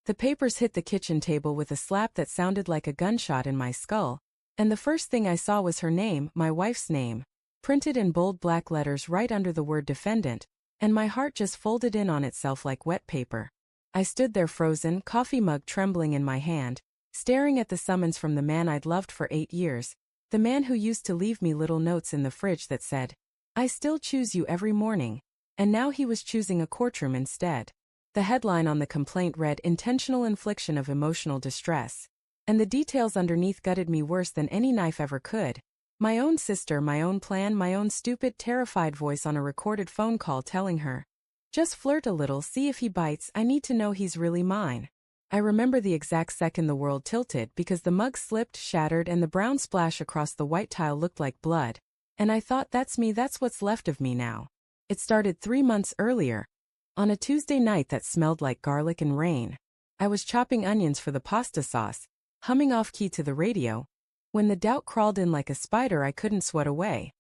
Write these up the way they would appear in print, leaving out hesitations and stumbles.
The papers hit the kitchen table with a slap that sounded like a gunshot in my skull, and the first thing I saw was her name, my wife's name, printed in bold black letters right under the word defendant, and my heart just folded in on itself like wet paper. I stood there frozen, coffee mug trembling in my hand, staring at the summons from the man I'd loved for 8 years, the man who used to leave me little notes in the fridge that said, "I still choose you every morning," and now he was choosing a courtroom instead. The headline on the complaint read, "Intentional infliction of emotional distress," and the details underneath gutted me worse than any knife ever could. My own sister, my own plan, my own stupid, terrified voice on a recorded phone call telling her, "Just flirt a little, see if he bites, I need to know he's really mine." I remember the exact second the world tilted because the mug slipped, shattered, and the brown splash across the white tile looked like blood. And I thought, that's me, that's what's left of me now. It started 3 months earlier, on a Tuesday night that smelled like garlic and rain. I was chopping onions for the pasta sauce, humming off-key to the radio, when the doubt crawled in like a spider I couldn't swat away.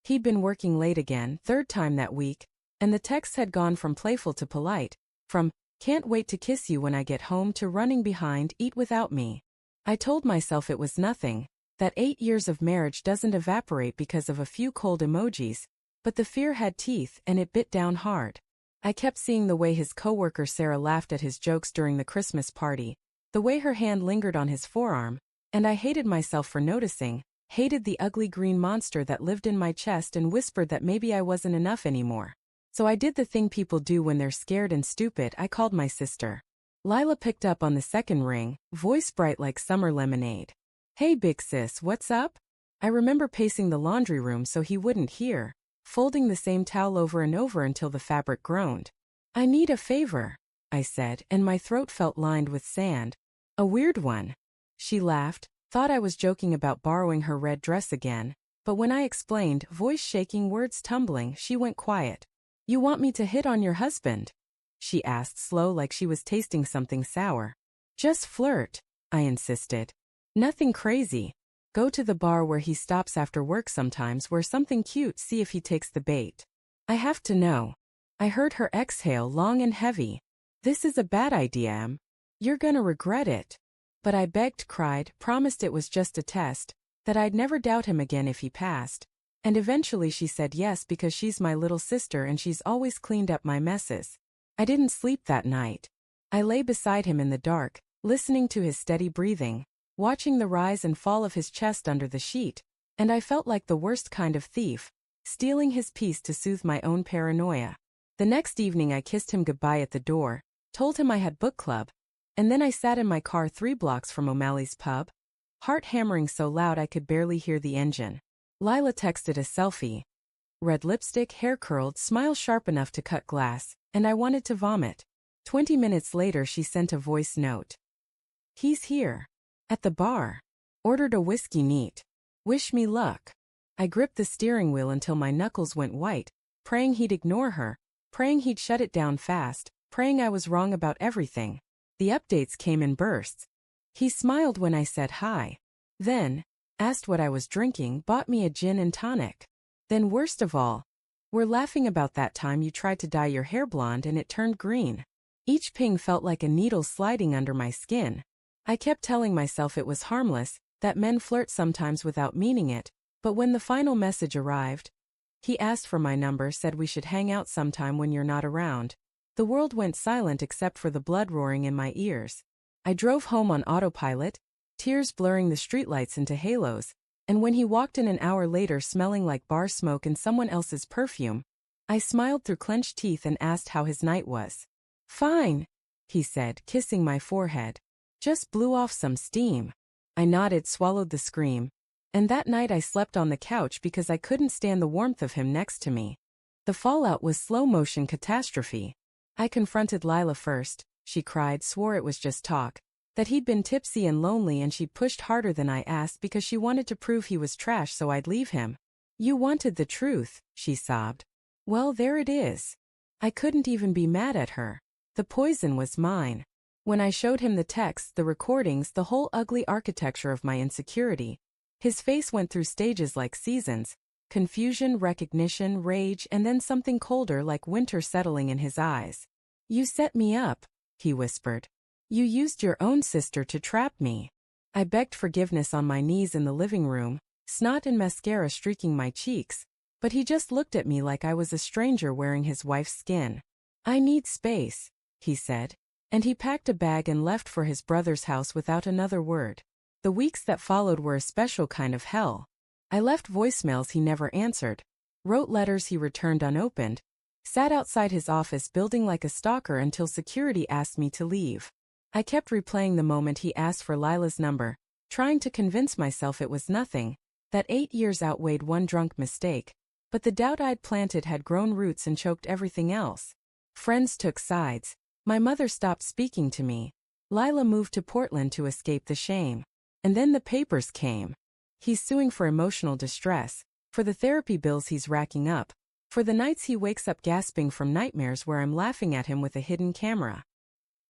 He'd been working late again, 3rd time that week, and the texts had gone from playful to polite, from "Can't wait to kiss you when I get home" to "Running behind, eat without me." I told myself it was nothing, that 8 years of marriage doesn't evaporate because of a few cold emojis, but the fear had teeth and it bit down hard. I kept seeing the way his coworker Sarah laughed at his jokes during the Christmas party, the way her hand lingered on his forearm, and I hated myself for noticing, hated the ugly green monster that lived in my chest and whispered that maybe I wasn't enough anymore. So I did the thing people do when they're scared and stupid. I called my sister. Lila picked up on the second ring, voice bright like summer lemonade. "Hey big sis, what's up?" I remember pacing the laundry room so he wouldn't hear, folding the same towel over and over until the fabric groaned. "I need a favor," I said, and my throat felt lined with sand. "A weird one." She laughed, thought I was joking about borrowing her red dress again, but when I explained, voice shaking, words tumbling, she went quiet. "You want me to hit on your husband?" she asked, slow like she was tasting something sour. "Just flirt," I insisted. "Nothing crazy. Go to the bar where he stops after work sometimes, wear something cute, see if he takes the bait." "I have to know." I heard her exhale, long and heavy. "This is a bad idea, Em. You're gonna regret it." But I begged, cried, promised it was just a test, that I'd never doubt him again if he passed. And eventually she said yes because she's my little sister and she's always cleaned up my messes. I didn't sleep that night. I lay beside him in the dark, listening to his steady breathing, watching the rise and fall of his chest under the sheet, and I felt like the worst kind of thief, stealing his peace to soothe my own paranoia. The next evening I kissed him goodbye at the door, told him I had book club, and then I sat in my car 3 blocks from O'Malley's pub, heart hammering so loud I could barely hear the engine. Lila texted a selfie. Red lipstick, hair curled, smile sharp enough to cut glass, and I wanted to vomit. 20 minutes later she sent a voice note. "He's here. At the bar. Ordered a whiskey neat. Wish me luck." I gripped the steering wheel until my knuckles went white, praying he'd ignore her, praying he'd shut it down fast, praying I was wrong about everything. The updates came in bursts. He smiled when I said hi. Then, asked what I was drinking, bought me a gin and tonic. Then worst of all, we're laughing about that time you tried to dye your hair blonde and it turned green. Each ping felt like a needle sliding under my skin. I kept telling myself it was harmless, that men flirt sometimes without meaning it, but when the final message arrived, he asked for my number, said we should hang out sometime when you're not around. The world went silent except for the blood roaring in my ears. I drove home on autopilot, tears blurring the streetlights into halos, and when he walked in an hour later smelling like bar smoke and someone else's perfume, I smiled through clenched teeth and asked how his night was. "Fine," he said, kissing my forehead. "Just blew off some steam." I nodded, swallowed the scream, and that night I slept on the couch because I couldn't stand the warmth of him next to me. The fallout was slow-motion catastrophe. I confronted Lila first. She cried, swore it was just talk, that he'd been tipsy and lonely, and she pushed harder than I asked because she wanted to prove he was trash so I'd leave him. "You wanted the truth," she sobbed. Well, there it is. I couldn't even be mad at her. The poison was mine. When I showed him the texts, the recordings, the whole ugly architecture of my insecurity, his face went through stages like seasons: confusion, recognition, rage, and then something colder like winter settling in his eyes. "You set me up," he whispered. You used your own sister to trap me. I begged forgiveness on my knees in the living room, snot and mascara streaking my cheeks, but he just looked at me like I was a stranger wearing his wife's skin. I need space, he said, and he packed a bag and left for his brother's house without another word. The weeks that followed were a special kind of hell. I left voicemails he never answered, wrote letters he returned unopened, sat outside his office building like a stalker until security asked me to leave. I kept replaying the moment he asked for Lila's number, trying to convince myself it was nothing, that 8 years outweighed one drunk mistake, but the doubt I'd planted had grown roots and choked everything else. Friends took sides. My mother stopped speaking to me. Lila moved to Portland to escape the shame. And then the papers came. He's suing for emotional distress, for the therapy bills he's racking up, for the nights he wakes up gasping from nightmares where I'm laughing at him with a hidden camera.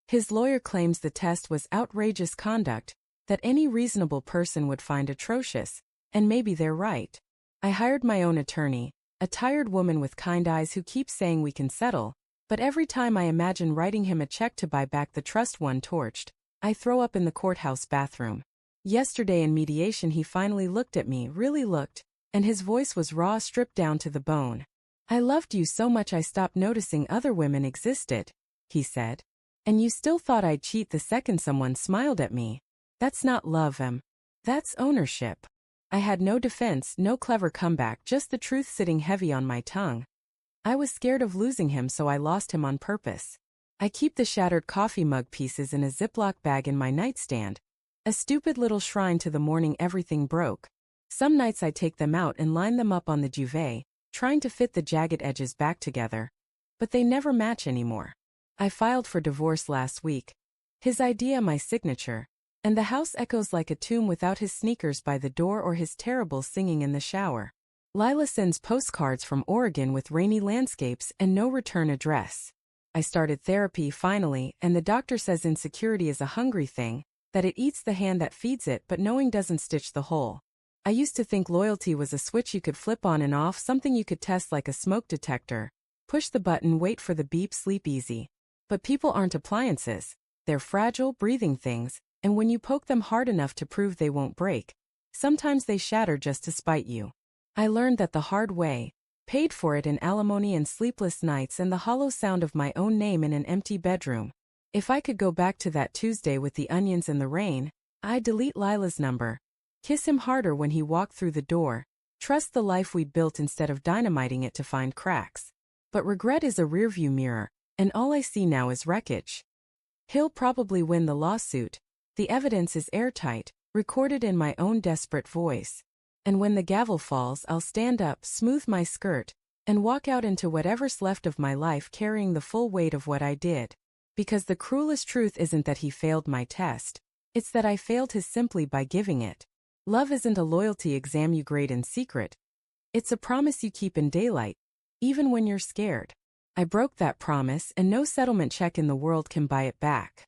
His lawyer claims the test was outrageous conduct, that any reasonable person would find atrocious, and maybe they're right. I hired my own attorney, a tired woman with kind eyes who keeps saying we can settle, but every time I imagine writing him a check to buy back the trust one torched, I throw up in the courthouse bathroom. Yesterday in mediation he finally looked at me, really looked, and his voice was raw, stripped down to the bone. I loved you so much I stopped noticing other women existed, he said. And you still thought I'd cheat the second someone smiled at me. That's not love, that's ownership. I had no defense, no clever comeback, just the truth sitting heavy on my tongue. I was scared of losing him, so I lost him on purpose. I keep the shattered coffee mug pieces in a Ziploc bag in my nightstand, a stupid little shrine to the morning everything broke. Some nights I take them out and line them up on the duvet, trying to fit the jagged edges back together. But they never match anymore. I filed for divorce last week. His idea my signature, and the house echoes like a tomb without his sneakers by the door or his terrible singing in the shower. Lila sends postcards from Oregon with rainy landscapes and no return address. I started therapy finally, and the doctor says insecurity is a hungry thing, that it eats the hand that feeds it but knowing doesn't stitch the hole. I used to think loyalty was a switch you could flip on and off, something you could test like a smoke detector. Push the button, wait for the beep, sleep easy. But people aren't appliances. They're fragile, breathing things, and when you poke them hard enough to prove they won't break, sometimes they shatter just to spite you. I learned that the hard way, paid for it in alimony and sleepless nights and the hollow sound of my own name in an empty bedroom. If I could go back to that Tuesday with the onions and the rain, I'd delete Lila's number, kiss him harder when he walked through the door, trust the life we'd built instead of dynamiting it to find cracks. But regret is a rearview mirror, and all I see now is wreckage. He'll probably win the lawsuit. The evidence is airtight, recorded in my own desperate voice. And when the gavel falls, I'll stand up, smooth my skirt, and walk out into whatever's left of my life carrying the full weight of what I did. Because the cruelest truth isn't that he failed my test. It's that I failed his simply by giving it. Love isn't a loyalty exam you grade in secret. It's a promise you keep in daylight, even when you're scared. I broke that promise, and no settlement check in the world can buy it back.